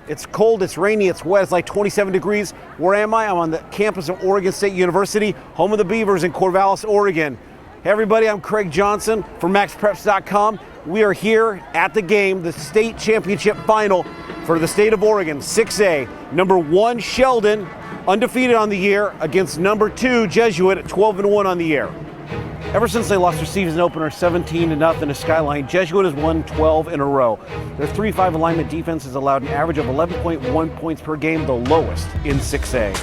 It's cold, it's rainy, it's wet, it's like 27 degrees. Where am I? I'm on the campus of Oregon State University, home of the Beavers in Corvallis, Oregon. Hey everybody, I'm Craig Johnson from MaxPreps.com. We are here at the game, the state championship final for the state of Oregon, 6A. Number 1, Sheldon, undefeated on the year, against number 2, Jesuit, at 12-1 on the year. Ever since they lost their season opener 17-0 to Skyline, Jesuit has won 12 in a row. Their 3-5 alignment defense has allowed an average of 11.1 points per game, the lowest in 6A.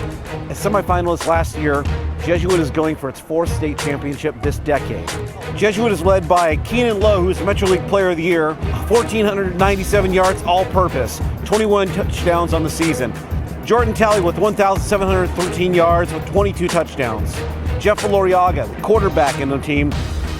As semifinalists last year, Jesuit is going for its 4th state championship this decade. Jesuit is led by Keenan Lowe, who's the Metro League Player of the Year, 1,497 yards all-purpose, 21 touchdowns on the season. Jordan Talley with 1,713 yards with 22 touchdowns. Jeff Valoriaga, quarterback in the team,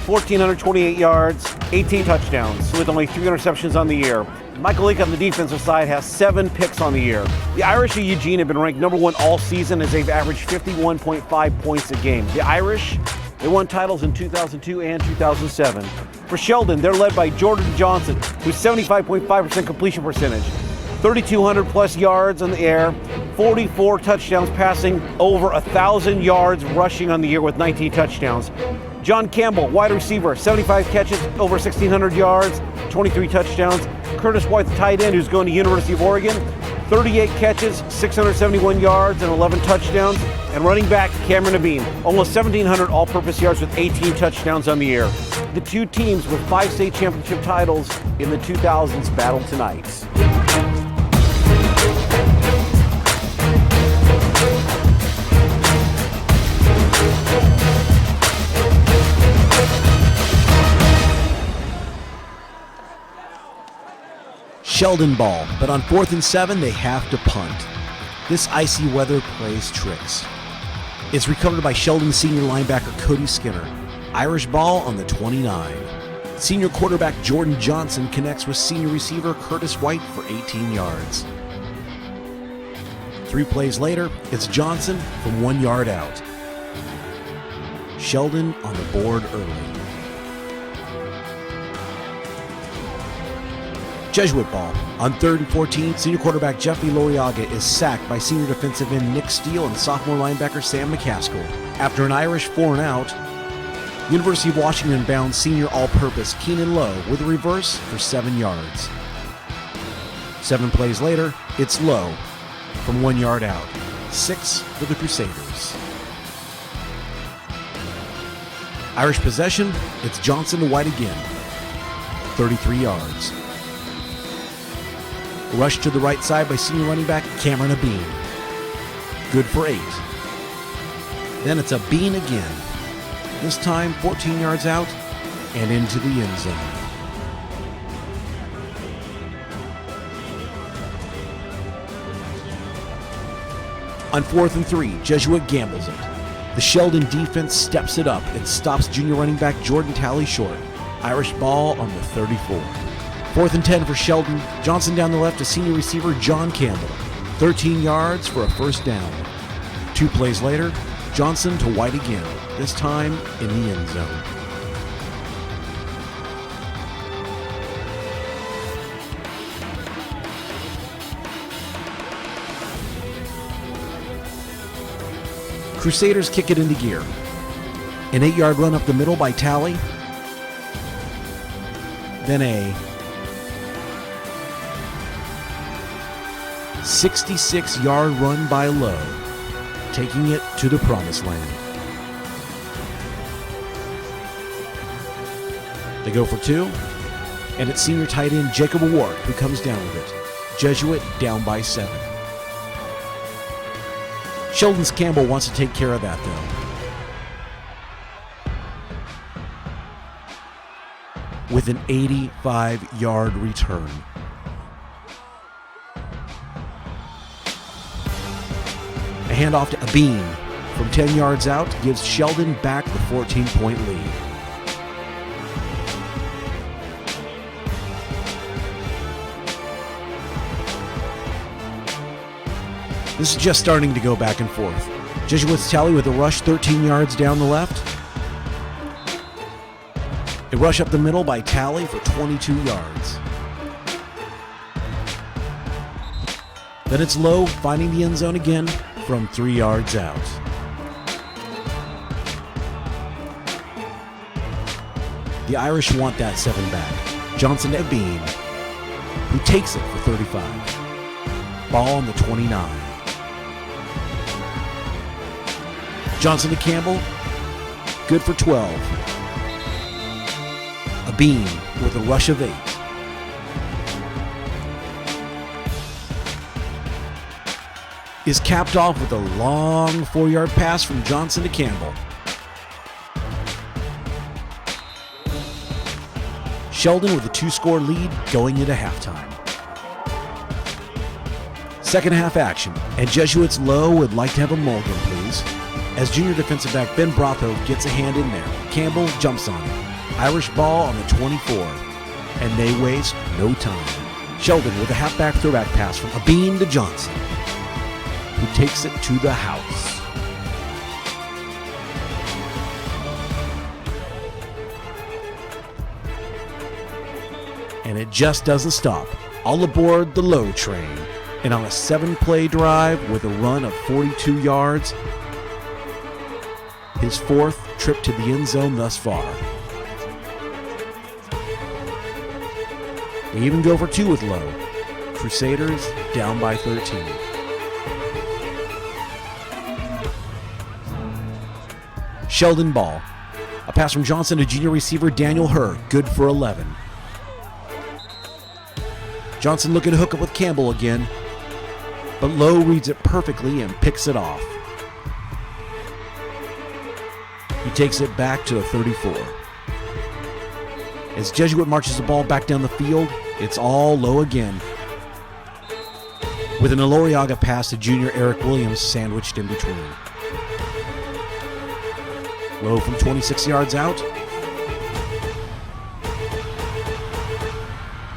1,428 yards, 18 touchdowns, with only 3 interceptions on the year. Michael Leake on the defensive side has 7 picks on the year. The Irish of Eugene have been ranked number 1 all season as they've averaged 51.5 points a game. The Irish, they won titles in 2002 and 2007. For Sheldon, they're led by Jordan Johnson, who's 75.5% completion percentage, 3,200 plus yards in the air, 44 touchdowns passing, over 1,000 yards rushing on the year with 19 touchdowns. John Campbell, wide receiver, 75 catches, over 1,600 yards, 23 touchdowns. Curtis White, the tight end, who's going to University of Oregon, 38 catches, 671 yards, and 11 touchdowns. And running back Cameron Abeen, almost 1,700 all-purpose yards with 18 touchdowns on the year. The two teams with 5 state championship titles in the 2000s battle tonight. Sheldon ball, but on 4th and 7, they have to punt. This icy weather plays tricks. It's recovered by Sheldon senior linebacker Cody Skinner. Irish ball on the 29. Senior quarterback Jordan Johnson connects with senior receiver Curtis White for 18 yards. 3 plays later, it's Johnson from 1 yard out. Sheldon on the board early. Jesuit ball. On 3rd and 14, senior quarterback Jeff Valoriaga is sacked by senior defensive end Nick Steele and sophomore linebacker Sam McCaskill. After an Irish 4 and out, University of Washington bound senior all-purpose Keenan Lowe with a reverse for 7 yards. 7 plays later, it's Lowe from 1 yard out. 6 for the Crusaders. Irish possession, it's Johnson to White again. 33 yards. Rush to the right side by senior running back Cameron Abeen. Good for 8. Then it's Abeen again. This time 14 yards out and into the end zone. On 4th and 3, Jesuit gambles it. The Sheldon defense steps it up and stops junior running back Jordan Talley short. Irish ball on the 34. 4th and 10 for Sheldon. Johnson down the left to senior receiver John Campbell. 13 yards for a 1st down. 2 plays later, Johnson to White again, this time in the end zone. Crusaders kick it into gear. An 8-yard run up the middle by Talley. Then a 66-yard run by Lowe, taking it to the promised land. They go for 2, and it's senior tight end Jacob O'Rourke who comes down with it. Jesuit down by 7. Sheldon's Campbell wants to take care of that, though, with an 85-yard return. A handoff to Abeen from 10 yards out gives Sheldon back the 14-point lead. This is just starting to go back and forth. Jesuits Talley with a rush 13 yards down the left. A rush up the middle by Talley for 22 yards. Then it's Lowe finding the end zone again from 3 yards out. The Irish want that 7 back. Johnson to Bean, who takes it for 35. Ball on the 29. Johnson to Campbell, good for 12. A Bean with a rush of 8. Is capped off with a long 4-yard pass from Johnson to Campbell. Sheldon with a 2-score lead going into halftime. Second half action, and Jesuits Lowe would like to have a mulligan, please. As junior defensive back Ben Brotho gets a hand in there. Campbell jumps on it. Irish ball on the 24, and they waste no time. Sheldon with a halfback throwback pass from a Bean to Johnson, who takes it to the house. And it just doesn't stop. All aboard the Lowe train. And on a 7-play drive with a run of 42 yards, his 4th trip to the end zone thus far. They even go for 2 with Lowe. Crusaders down by 13. Sheldon ball. A pass from Johnson to junior receiver Daniel Herr, good for 11. Johnson looking to hook up with Campbell again, but Lowe reads it perfectly and picks it off. He takes it back to the 34. As Jesuit marches the ball back down the field, it's all Lowe again, with an Eloriaga pass to junior Eric Williams sandwiched in between. Lowe from 26 yards out.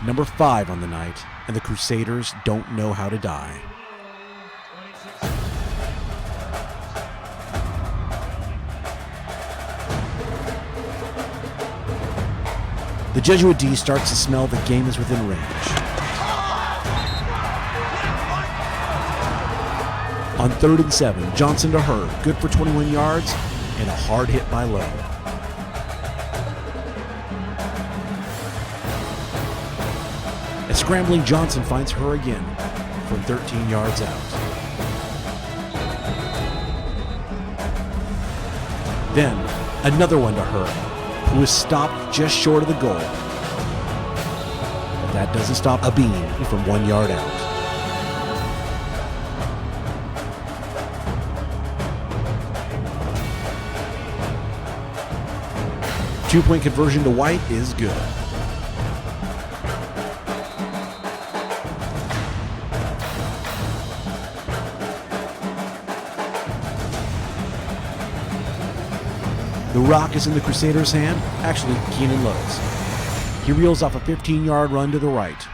Number 5 on the night, and the Crusaders don't know how to die. The Jesuit D starts to smell the game is within range. On 3rd and 7, Johnson to Herr, good for 21 yards, and a hard hit by Lowe. A scrambling Johnson finds Herr again from 13 yards out. Then, another one to Herr, who is stopped just short of the goal. But that doesn't stop a Bean from 1 yard out. Two-point conversion to White is good. The rock is in the Crusaders' hand, actually Keenan Lowe's. He reels off a 15-yard run to the right.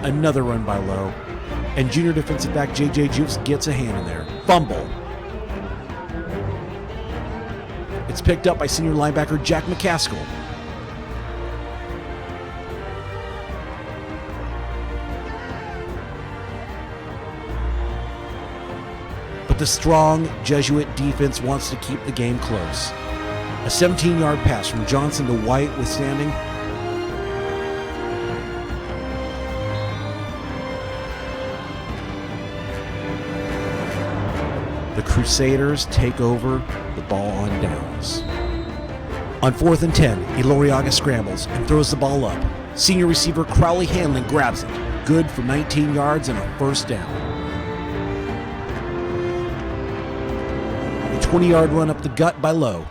Another run by Lowe, and junior defensive back J.J. Jukes gets a hand in there. Fumble. It's picked up by senior linebacker Jack McCaskill. But the strong Jesuit defense wants to keep the game close. A 17-yard pass from Johnson to White withstanding. The Crusaders take over the ball on downs. On 4th and 10, Eloriaga scrambles and throws the ball up. Senior receiver Crowley Hanlon grabs it. Good for 19 yards and a first down. A 20-yard run up the gut by Lowe.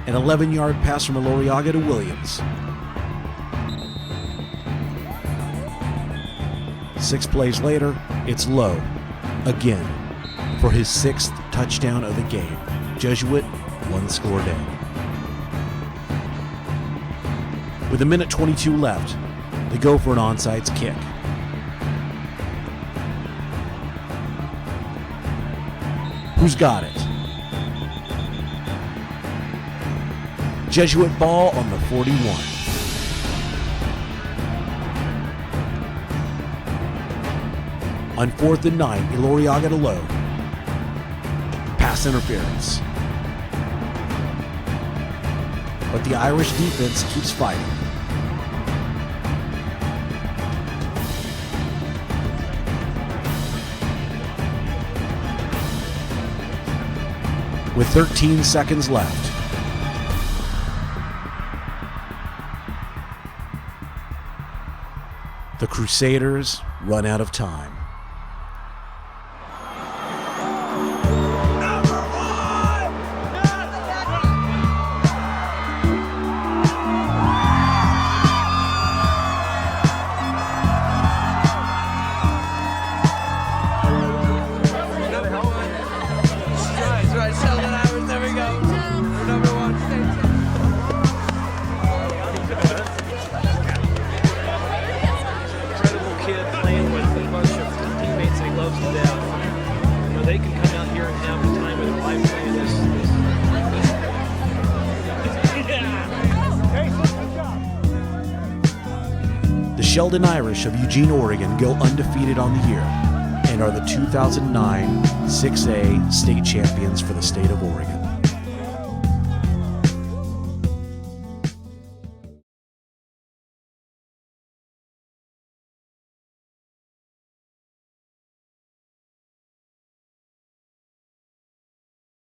An 11-yard pass from Eloriaga to Williams. 6 plays later, it's Lowe, again, for his 6th touchdown of the game. Jesuit, 1-score down. With 1:22 left, they go for an onside kick. Who's got it? Jesuit ball on the 41. On 4th and 9, Iloriaga to low. Pass interference. But the Irish defense keeps fighting. With 13 seconds left, the Crusaders run out of time. Sheldon Irish, there we go. We're number one. Incredible kid playing with a bunch of teammates that he loves to death. You know, they can come out here and have the time of their life playing this. The Sheldon Irish of Eugene, Oregon go undefeated on the year and are the 2009 6A state champions for the state of Oregon.